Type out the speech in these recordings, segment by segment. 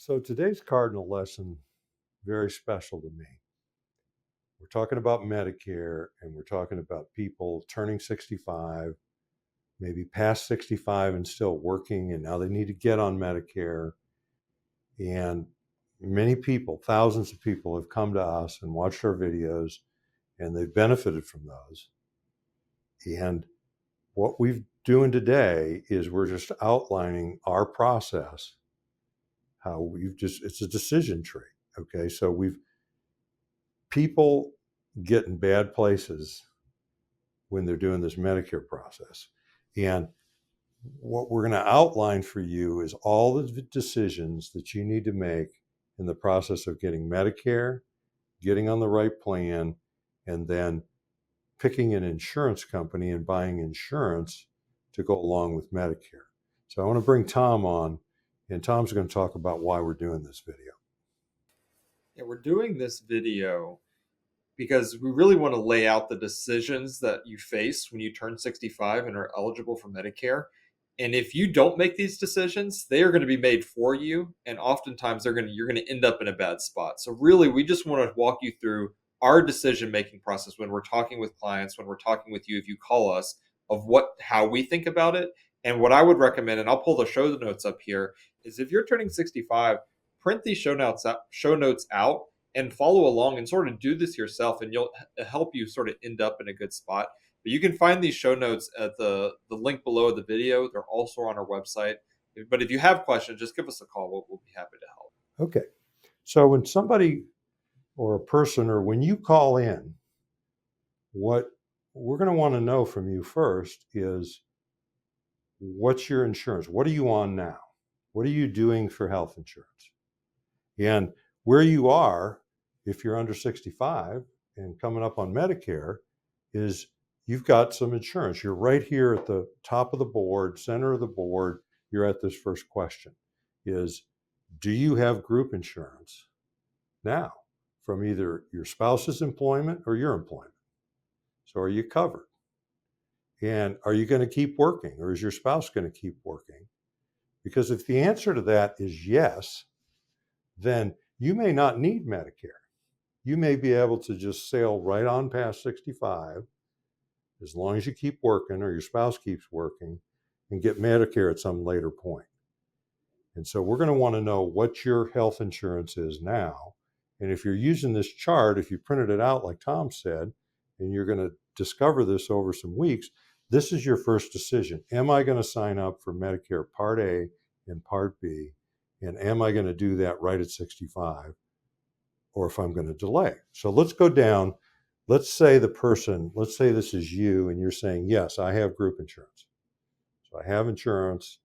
So today's Cardinal lesson, very special to me. We're talking about Medicare and we're talking about people turning 65, maybe past 65 and still working, and now they need to get on Medicare. And many people, thousands of people have come to us and watched our videos and they've benefited from those. And what we're doing today is we're just outlining our process, how it's a decision tree. Okay. So people get in bad places when they're doing this Medicare process. And what we're going to outline for you is all the decisions that you need to make in the process of getting Medicare, getting on the right plan, and then picking an insurance company and buying insurance to go along with Medicare. So I want to bring Tom on, and Tom's going to talk about why we're doing this video. Yeah, we're doing this video because we really want to lay out the decisions that you face when you turn 65 and are eligible for Medicare. And if you don't make these decisions, they are going to be made for you, and oftentimes you're going to end up in a bad spot. So really, we just want to walk you through our decision-making process when we're talking with clients, when we're talking with you if you call us, of how we think about it. And what I would recommend, and I'll pull the show notes up here, is if you're turning 65, print these show notes out and follow along and sort of do this yourself, and you'll help you sort of end up in a good spot. But you can find these show notes at the link below the video. They're also on our website. But if you have questions, just give us a call. We'll be happy to help. Okay. So when somebody or a person, or when you call in, what we're going to want to know from you first is, what's your insurance? What are you on now? What are you doing for health insurance? And where you are, if you're under 65 and coming up on Medicare, is you've got some insurance. You're right here at the top of the board, center of the board. You're at this first question is, do you have group insurance now from either your spouse's employment or your employment? So are you covered? And are you going to keep working, or is your spouse going to keep working? Because if the answer to that is yes, then you may not need Medicare. You may be able to just sail right on past 65 as long as you keep working or your spouse keeps working and get Medicare at some later point. And so we're going to want to know what your health insurance is now. And if you're using this chart, if you printed it out like Tom said, and you're going to discover this over some weeks, this is your first decision. Am I going to sign up for Medicare Part A and Part B? And am I going to do that right at 65? Or if I'm going to delay. So let's go down. Let's say this is you, and you're saying, yes, I have group insurance. So I have insurance.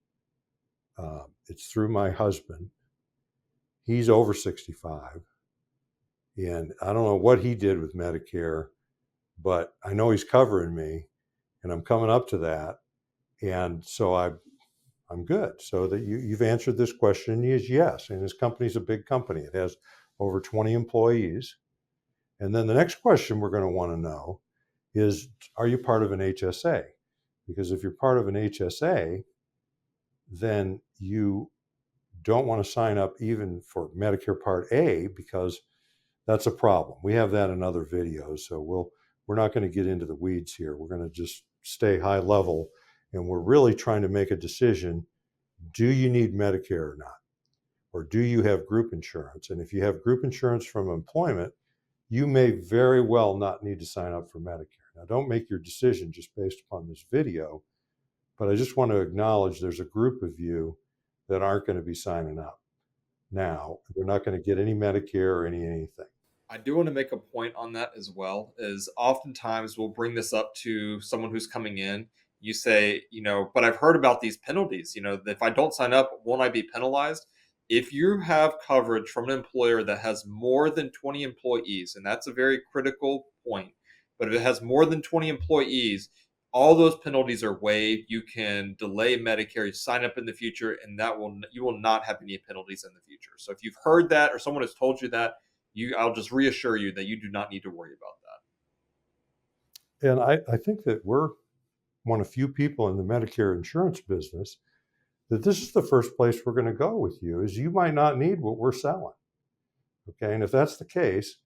It's through my husband. He's over 65. And I don't know what he did with Medicare, but I know he's covering me, and I'm coming up to that. And so I'm good. So that you've answered this question is yes. And his company's a big company. It has over 20 employees. And then the next question we're going to want to know is, are you part of an HSA? Because if you're part of an HSA, then you don't want to sign up even for Medicare Part A, because that's a problem. We have that in other videos. So we're not going to get into the weeds here. We're going to just stay high level. And we're really trying to make a decision. Do you need Medicare or not? Or do you have group insurance? And if you have group insurance from employment, you may very well not need to sign up for Medicare. Now, don't make your decision just based upon this video, but I just want to acknowledge there's a group of you that aren't going to be signing up now. They're not going to get any Medicare or anything. I do want to make a point on that as well, is oftentimes we'll bring this up to someone who's coming in. You say, but I've heard about these penalties. If I don't sign up, won't I be penalized? If you have coverage from an employer that has more than 20 employees, and that's a very critical point, but if it has more than 20 employees, all those penalties are waived. You can delay Medicare, you sign up in the future, and you will not have any penalties in the future. So if you've heard that or someone has told you that, I'll just reassure you that you do not need to worry about And I think that we're one of few people in the Medicare insurance business that this is the first place we're going to go with you, is you might not need what we're selling. Okay, and if that's the case,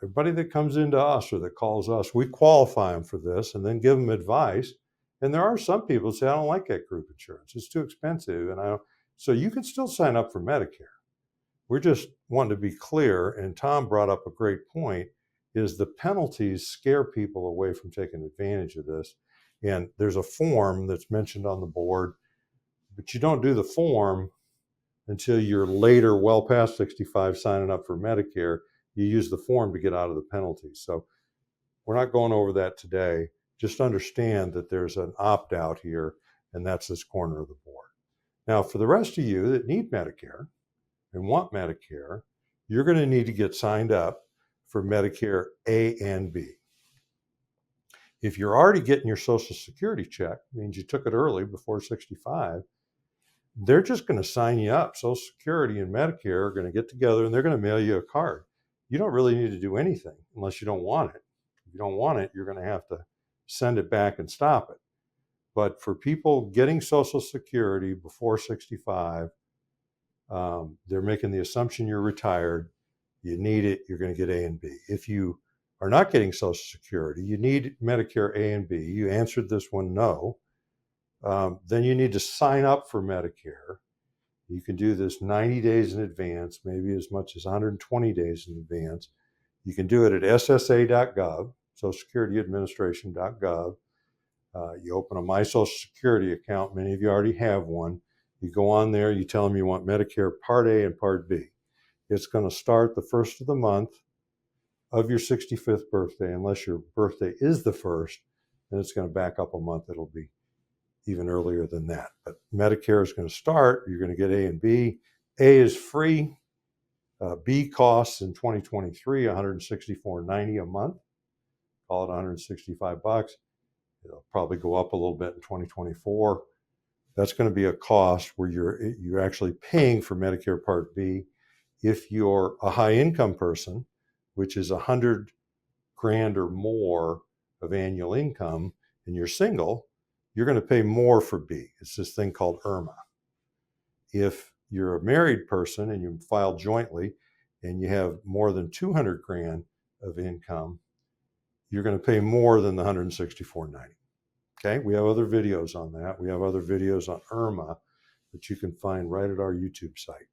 everybody that comes into us or that calls us, we qualify them for this and then give them advice. And there are some people who say, I don't like that group insurance. It's too expensive. And I don't. So you can still sign up for Medicare. We're just wanting to be clear. And Tom brought up a great point, is the penalties scare people away from taking advantage of this. And there's a form that's mentioned on the board, but you don't do the form until you're later, well past 65, signing up for Medicare. You use the form to get out of the penalties. So we're not going over that today. Just understand that there's an opt-out here, and that's this corner of the board. Now, for the rest of you that need Medicare and want Medicare, you're going to need to get signed up for Medicare A and B. If you're already getting your Social Security check, means you took it early before 65, they're just going to sign you up. Social Security and Medicare are going to get together and they're going to mail you a card. You don't really need to do anything unless you don't want it. If you don't want it, you're going to have to send it back and stop it. But for people getting Social Security before 65, they're making the assumption you're retired. You need it. You're going to get A and B. If you are not getting Social Security, you need Medicare A and B. You answered this one no. Then you need to sign up for Medicare. You can do this 90 days in advance, maybe as much as 120 days in advance. You can do it at ssa.gov, Social Security Administration.gov. You open a My Social Security account. Many of you already have one. You go on there, you tell them you want Medicare Part A and Part B. It's going to start the first of the month of your 65th birthday, unless your birthday is the first, and it's going to back up a month. It'll be even earlier than that. But Medicare is going to start. You're going to get A and B. A is free. B costs in 2023 $164.90 a month. Call it 165 bucks. It'll probably go up a little bit in 2024. That's going to be a cost where you're actually paying for Medicare Part B. If you're a high income person, which is 100 grand or more of annual income, and you're single, you're going to pay more for B. It's this thing called IRMA. If you're a married person and you file jointly and you have more than 200 grand of income, you're going to pay more than the $164.90. Okay, we have other videos on that. We have other videos on IRMA that you can find right at our YouTube site.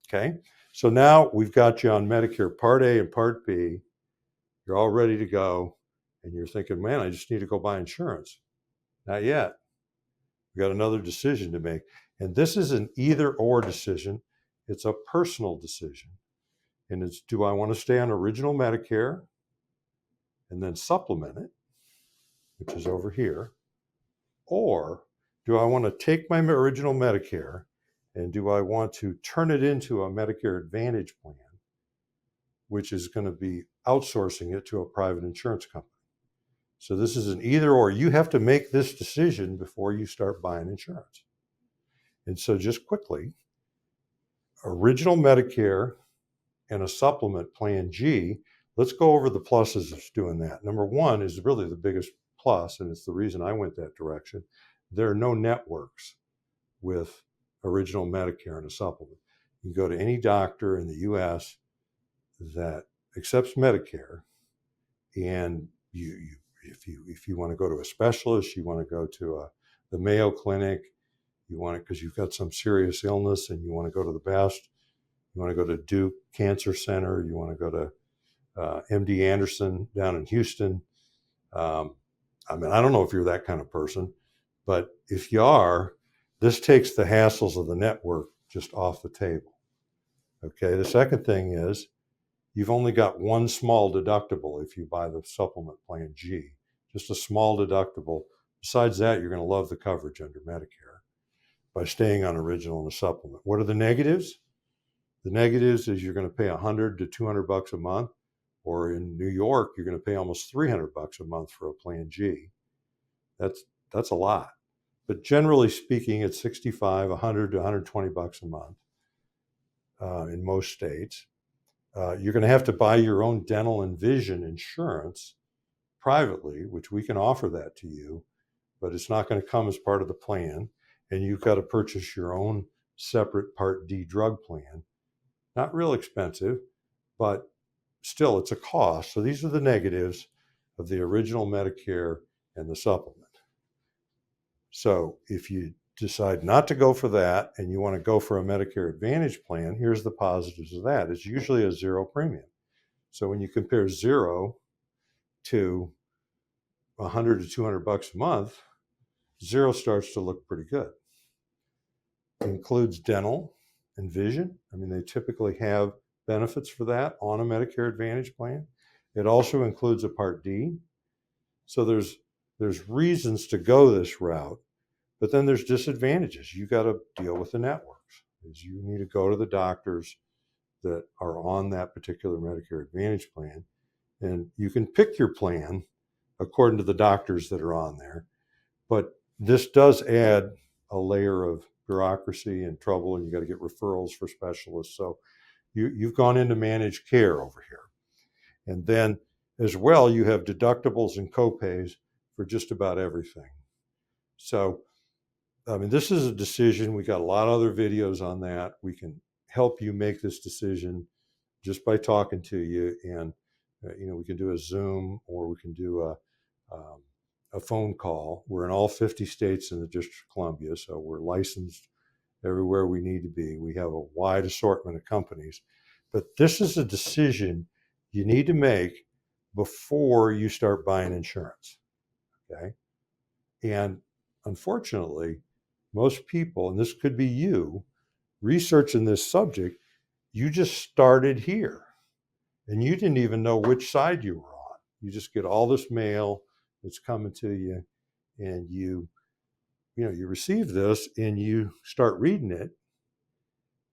Okay, so now we've got you on Medicare Part A and Part B. You're all ready to go, and you're thinking, man, I just need to go buy insurance. Not yet. We've got another decision to make. And this is an either or decision. It's a personal decision. And it's, do I want to stay on original Medicare and then supplement it, which is over here? Or do I want to take my original Medicare and do I want to turn it into a Medicare Advantage plan, which is going to be outsourcing it to a private insurance company? So this is an either or. You have to make this decision before you start buying insurance. And so just quickly, original Medicare and a supplement plan G, let's go over the pluses of doing that. Number one is really the biggest plus, and it's the reason I went that direction. There are no networks with original Medicare and a supplement. You can go to any doctor in the US that accepts Medicare, and if you want to go to a specialist, you want to go to the Mayo Clinic, you want to, because you've got some serious illness and you want to go to the best, you want to go to Duke Cancer Center, you want to go to MD Anderson down in Houston. I mean, I don't know if you're that kind of person, but if you are, this takes the hassles of the network just off the table. Okay, the second thing is you've only got one small deductible if you buy the supplement plan G, just a small deductible. Besides that, you're going to love the coverage under Medicare by staying on original and a supplement. What are the negatives? The negatives is you're going to pay 100 to 200 bucks a month, or in New York, you're going to pay almost 300 bucks a month for a plan G. That's a lot. But generally speaking, it's 65, 100 to 120 bucks a month in most states. You're going to have to buy your own dental and vision insurance privately, which we can offer that to you, but it's not going to come as part of the plan. and you've got to purchase your own separate Part D drug plan. Not real expensive, but still it's a cost. So these are the negatives of the original Medicare and the supplement. So if you decide not to go for that and you want to go for a Medicare Advantage plan, here's the positives of that. It's usually a zero premium. So when you compare zero to 100 to 200 bucks a month, zero starts to look pretty good. It includes dental and vision. I mean, they typically have benefits for that on a Medicare Advantage plan. It also includes a Part D. So there's reasons to go this route, but then there's disadvantages. You got to deal with the networks. Is you need to go to the doctors that are on that particular Medicare Advantage plan, and you can pick your plan according to the doctors that are on there. But this does add a layer of bureaucracy and trouble, and you got to get referrals for specialists. So you've gone into managed care over here. And then as well, you have deductibles and copays for just about everything. So, I mean, this is a decision. We got a lot of other videos on that. We can help you make this decision just by talking to you. And, we can do a Zoom or we can do a phone call. We're in all 50 states in the District of Columbia, so we're licensed everywhere we need to be. We have a wide assortment of companies. But this is a decision you need to make before you start buying insurance, okay? And unfortunately, most people, and this could be you, researching this subject, you just started here and you didn't even know which side you were on. You just get all this mail that's coming to you, and you receive this and you start reading it,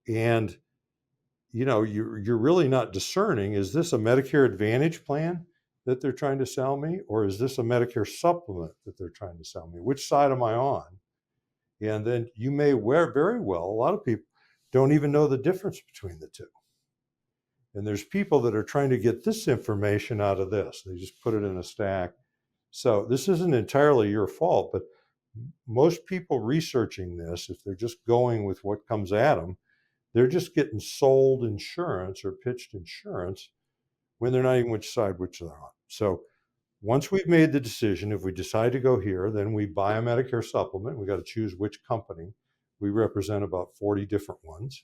and you're really not discerning, is this a Medicare Advantage plan that they're trying to sell me, or is this a Medicare supplement that they're trying to sell me? Which side am I on? And then you may very well, a lot of people don't even know the difference between the two. And there's people that are trying to get this information out of this. They just put it in a stack. So this isn't entirely your fault, but most people researching this, if they're just going with what comes at them, they're just getting sold insurance or pitched insurance when they're not even which they're on. So once we've made the decision, if we decide to go here, then we buy a Medicare supplement. We got to choose which company. We represent about 40 different ones.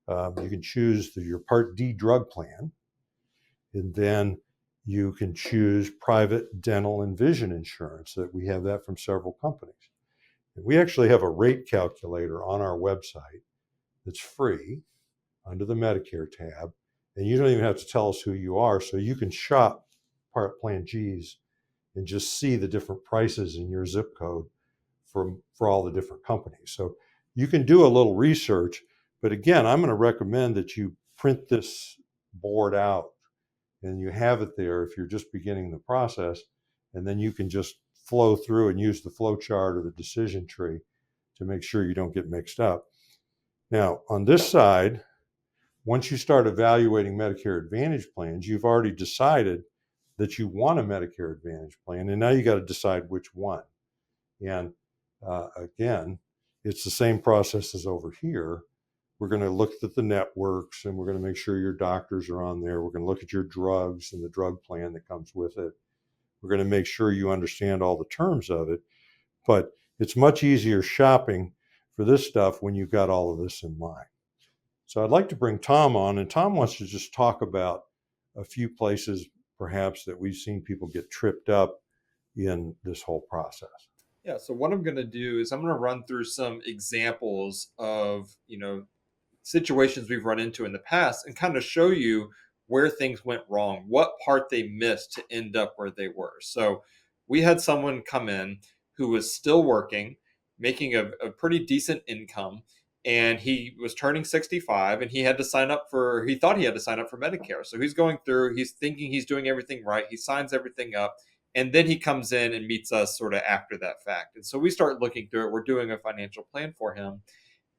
You can choose your Part D drug plan, and then you can choose private dental and vision insurance. That we have that from several companies. And we actually have a rate calculator on our website that's free under the Medicare tab, and you don't even have to tell us who you are, so you can shop Plan G's and just see the different prices in your zip code for all the different companies. So you can do a little research, but again, I'm going to recommend that you print this board out and you have it there if you're just beginning the process, and then you can just flow through and use the flow chart or the decision tree to make sure you don't get mixed up. Now, on this side, once you start evaluating Medicare Advantage plans, you've already decided that you want a Medicare Advantage plan, and now you got to decide which one. And again, it's the same process as over here. We're going to look at the networks, and we're going to make sure your doctors are on there. We're going to look at your drugs and the drug plan that comes with it. We're going to make sure you understand all the terms of it. But it's much easier shopping for this stuff when you've got all of this in mind. So I'd like to bring Tom on, and Tom wants to just talk about a few places perhaps that we've seen people get tripped up in this whole process. Yeah, so what I'm going to do is I'm going to run through some examples of, situations we've run into in the past and kind of show you where things went wrong, what part they missed to end up where they were. So we had someone come in who was still working, making a pretty decent income, and he was turning 65 and he thought he had to sign up for Medicare. So he's going through, he's thinking he's doing everything right. He signs everything up. And then he comes in and meets us sort of after that fact. And so we start looking through it. We're doing a financial plan for him.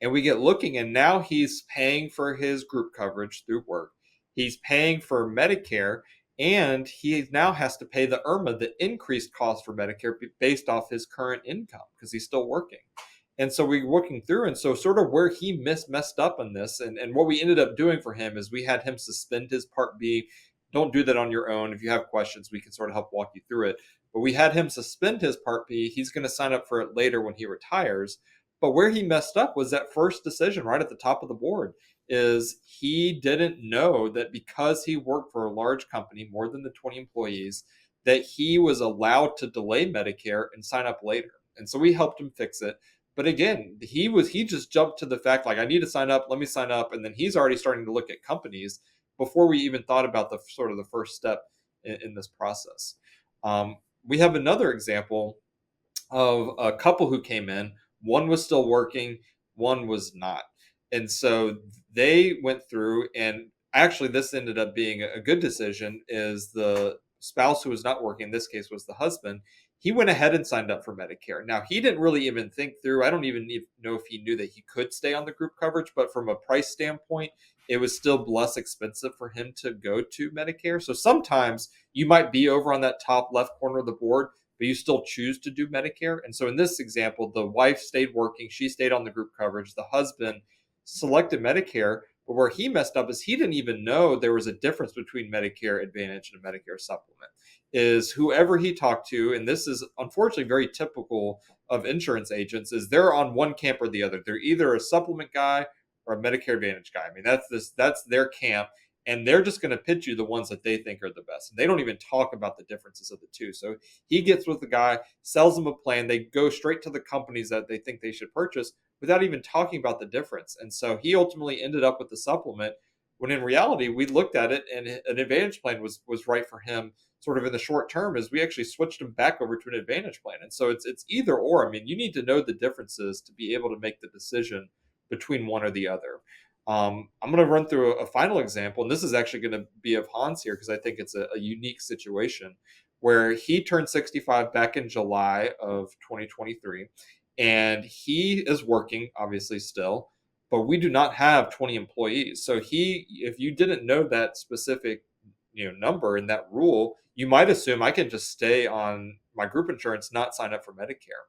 And we get looking, and now he's paying for his group coverage through work. He's paying for Medicare, and he now has to pay the IRMA, the increased cost for Medicare based off his current income because he's still working. And so we were working through, and so sort of where he messed up on this, and what we ended up doing for him is we had him suspend his Part B. Don't do that on your own. If you have questions, we can sort of help walk you through it. But we had him suspend his Part B. He's going to sign up for it later when he retires. But where he messed up was that first decision right at the top of the board is he didn't know that because he worked for a large company, more than the 20 employees, that he was allowed to delay Medicare and sign up later. And so we helped him fix it. But again, he just jumped to the fact like I need to sign up, let me sign up, and then he's already starting to look at companies before we even thought about the sort of the first step in this process. We have another example of a couple who came in. One was still working, one was not. And so they went through, and actually, this ended up being a good decision. Is the spouse who was not working, in this case was the husband, he went ahead and signed up for Medicare. Now, he didn't really even think through, I don't even know if he knew that he could stay on the group coverage, but from a price standpoint, it was still less expensive for him to go to Medicare. So sometimes you might be over on that top left corner of the board, but you still choose to do Medicare. And so in this example, the wife stayed working, she stayed on the group coverage, the husband selected Medicare. But where he messed up is he didn't even know there was a difference between Medicare Advantage and a Medicare supplement. Is whoever he talked to, and this is unfortunately very typical of insurance agents, is they're on one camp or the other. They're either a supplement guy or a Medicare Advantage guy. I mean, that's their camp, and they're just going to pitch you the ones that they think are the best. And they don't even talk about the differences of the two. So he gets with the guy, sells them a plan. They go straight to the companies that they think they should purchase without even talking about the difference. And so he ultimately ended up with the supplement when in reality we looked at it and an Advantage plan was right for him sort of in the short term as we actually switched him back over to an Advantage plan. And so it's either or. I mean, you need to know the differences to be able to make the decision between one or the other. I'm going to run through a final example, and this is actually going to be of Hans here because I think it's a unique situation where he turned 65 back in July of 2023, and he is working obviously still, but we do not have 20 employees. So if you didn't know that specific number in that rule, you might assume I can just stay on my group insurance, not sign up for Medicare.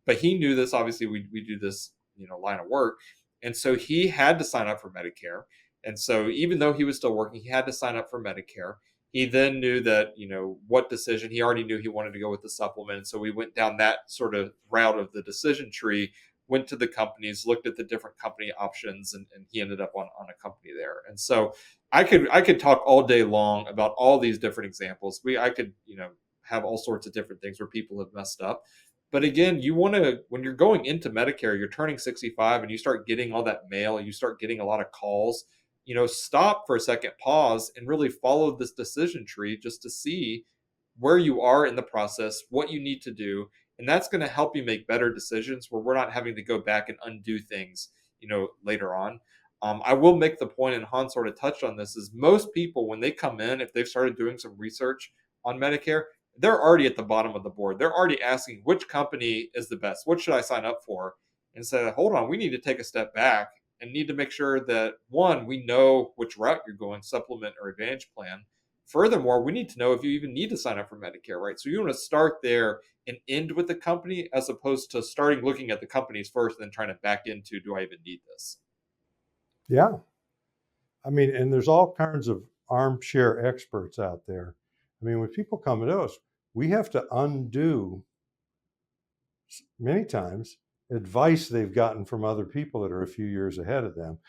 But he knew this. Obviously, we do this line of work, and so he had to sign up for Medicare. And so even though he was still working, he had to sign up for Medicare. He then knew that what decision he already knew he wanted to go with the supplement. And so we went down that sort of route of the decision tree, went to the companies, looked at the different company options, and he ended up on a company there. And so I could talk all day long about all these different examples. I could have all sorts of different things where people have messed up. But again, you want to, when you're going into Medicare, you're turning 65 and you start getting all that mail, you start getting a lot of calls, stop for a second, pause, and really follow this decision tree just to see where you are in the process, what you need to do. And that's going to help you make better decisions where we're not having to go back and undo things, later on. I will make the point, and Han sort of touched on this, is most people, when they come in, if they've started doing some research on Medicare, they're already at the bottom of the board. They're already asking which company is the best. What should I sign up for? And say, hold on, we need to take a step back and need to make sure that one, we know which route you're going, supplement or Advantage plan. Furthermore, we need to know if you even need to sign up for Medicare, right? So you want to start there and end with the company as opposed to starting looking at the companies first and then trying to back into, do I even need this? Yeah. I mean, and there's all kinds of armchair experts out there. I mean, when people come to us, we have to undo many times advice they've gotten from other people that are a few years ahead of them.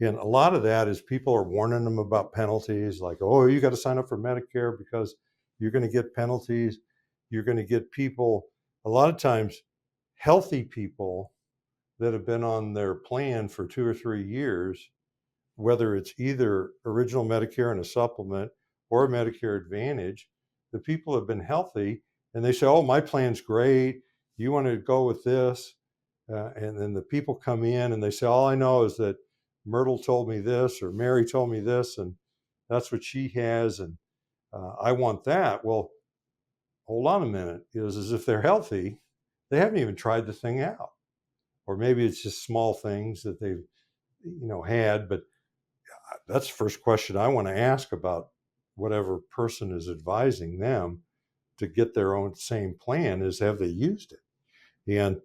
And a lot of that is people are warning them about penalties, like, oh, you got to sign up for Medicare because you're going to get penalties. You're going to get people, a lot of times, healthy people that have been on their plan for 2 or 3 years, whether it's either original Medicare and a supplement or Medicare Advantage, the people have been healthy and they say, oh, my plan's great. You want to go with this? And then the people come in and they say, all I know is that Myrtle told me this or Mary told me this, and that's what she has. And I want that. Well, hold on a minute. Is as if they're healthy, they haven't even tried the thing out. Or maybe it's just small things that they've had, but that's the first question I want to ask about whatever person is advising them to get their own same plan is, have they used it? And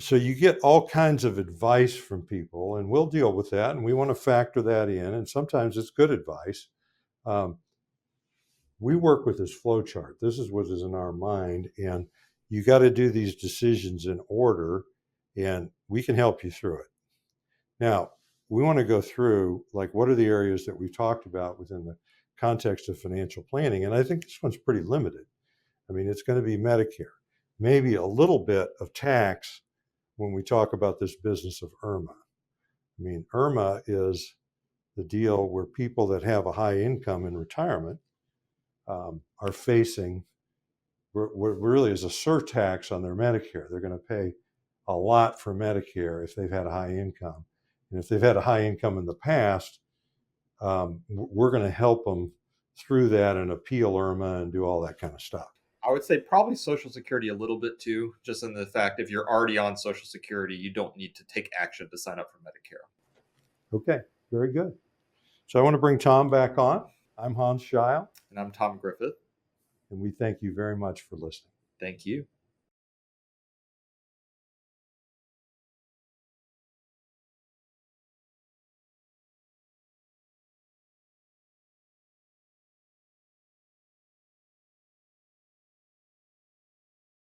So you get all kinds of advice from people, and we'll deal with that, and we want to factor that in. And sometimes it's good advice. Um, we work with this flow chart. This is what is in our mind, and you got to do these decisions in order, and we can help you through it. Now, we want to go through like what are the areas that we've talked about within the context of financial planning, and I think this one's pretty limited. I mean, it's going to be Medicare, maybe a little bit of tax when we talk about this business of IRMA. I mean, IRMA is the deal where people that have a high income in retirement are facing what really is a surtax on their Medicare. They're going to pay a lot for Medicare if they've had a high income. And if they've had a high income in the past, we're going to help them through that and appeal IRMA and do all that kind of stuff. I would say probably Social Security a little bit too, just in the fact if you're already on Social Security, you don't need to take action to sign up for Medicare. Okay, very good. So I want to bring Tom back on. I'm Hans Scheil. And I'm Tom Griffith. And we thank you very much for listening. Thank you.